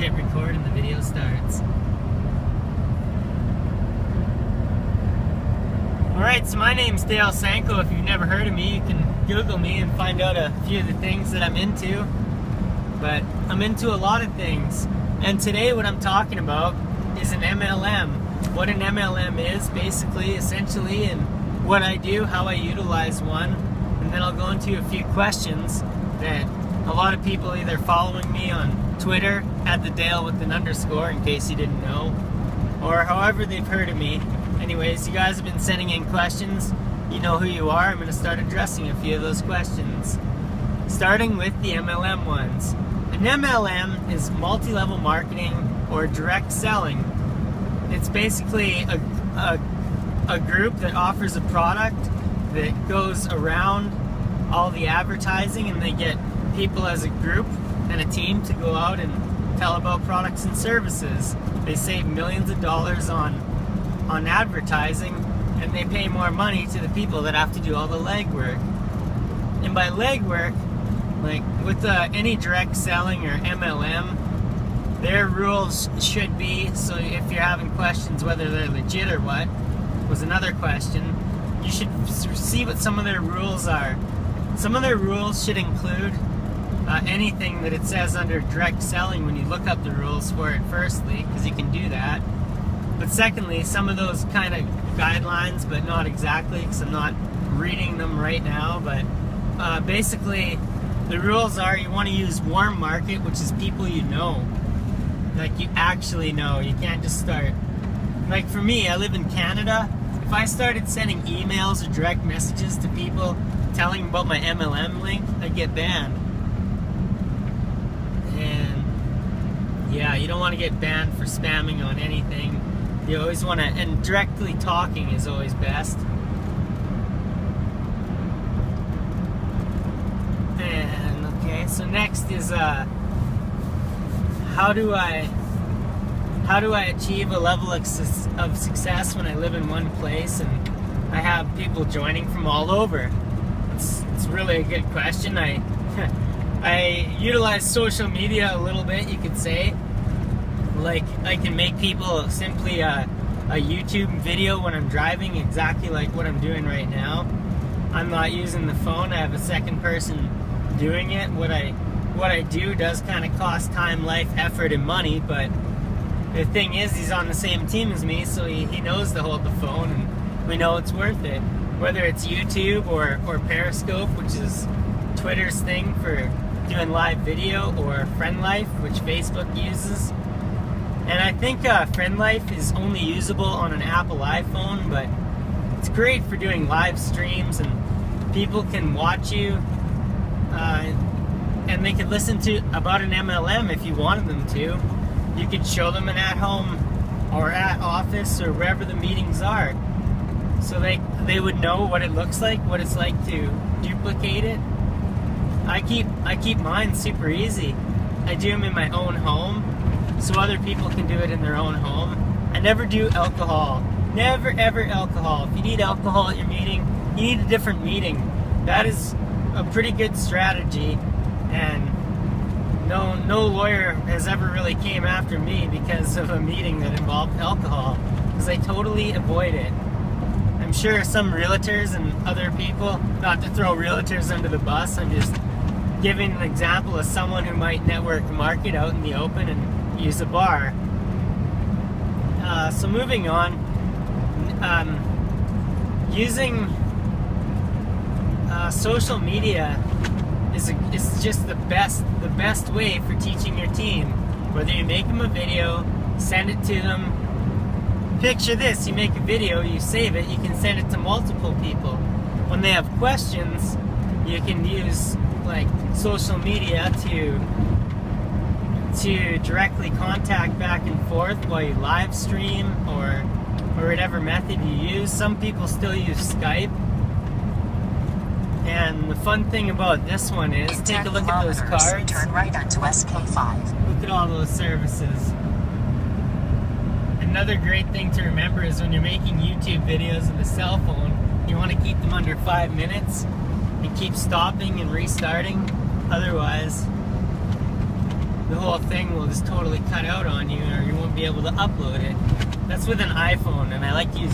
hit record and the video starts. Alright, so my name's Dale Sanko. If you've never heard of me, you can Google me and find out a few of the things that I'm into. But I'm into a lot of things. And today what I'm talking about is an MLM. What an MLM is, basically, essentially, and what I do, how I utilize one. And then I'll go into a few questions that a lot of people either following me on Twitter, @thedale with an underscore, in case you didn't know, or however they've heard of me. Anyways, you guys have been sending in questions. You know who you are. I'm going to start addressing a few of those questions. Starting with the MLM ones. An MLM is multi-level marketing or direct selling. It's basically a group that offers a product that goes around all the advertising, and they get people as a group and a team to go out and tell about products and services. They save millions of dollars on advertising, and they pay more money to the people that have to do all the legwork. And by legwork, like with any direct selling or MLM, their rules should be, so if you're having questions whether they're legit or what, was another question, you should see what some of their rules are. Some of their rules should include anything that it says under direct selling when you look up the rules for it, firstly, because you can do that. But secondly, some of those kind of guidelines, but not exactly, because I'm not reading them right now, but basically the rules are you want to use warm market, which is people you know, like you actually know. You can't just start, like for me, I live in Canada. If I started sending emails or direct messages to people telling about my MLM link, I'd get banned. And yeah, you don't want to get banned for spamming on anything. You always want to, and directly talking is always best. And okay, so next is how do I achieve a level of success when I live in one place and I have people joining from all over? It's really a good question. I utilize social media a little bit, you could say. Like, I can make people simply a YouTube video when I'm driving, exactly like what I'm doing right now. I'm not using the phone, I have a second person doing it. What I do does kind of cost time, life, effort, and money, but the thing is, he's on the same team as me, so he knows to hold the phone, and we know it's worth it. Whether it's YouTube or Periscope, which is Twitter's thing for doing live video, or Friend Life, which Facebook uses. And I think Friend Life is only usable on an Apple iPhone, but it's great for doing live streams, and people can watch you, and they could listen to about an MLM if you wanted them to. You could show them an at-home or at office or wherever the meetings are, so they would know what it looks like, what it's like to duplicate it. I keep mine super easy. I do them in my own home, so other people can do it in their own home. I never do alcohol. Never ever alcohol. If you need alcohol at your meeting, you need a different meeting. That is a pretty good strategy, and no lawyer has ever really came after me because of a meeting that involved alcohol, because I totally avoid it. I'm sure some realtors and other people, not to throw realtors under the bus, I'm just giving an example of someone who might network market out in the open and use a bar. So moving on, using social media is just the best way for teaching your team. Whether you make them a video, send it to them. Picture this: you make a video, you save it, you can send it to multiple people. When they have questions, you can use like social media to directly contact back and forth while you live stream or whatever method you use. Some people still use Skype. And the fun thing about this one is, take a look at those cards. Turn right onto SK5. Look at all those services. Another great thing to remember is when you're making YouTube videos with a cell phone, you want to keep them under 5 minutes and keep stopping and restarting. Otherwise, the whole thing will just totally cut out on you, or you won't be able to upload it. That's with an iPhone, and I like to use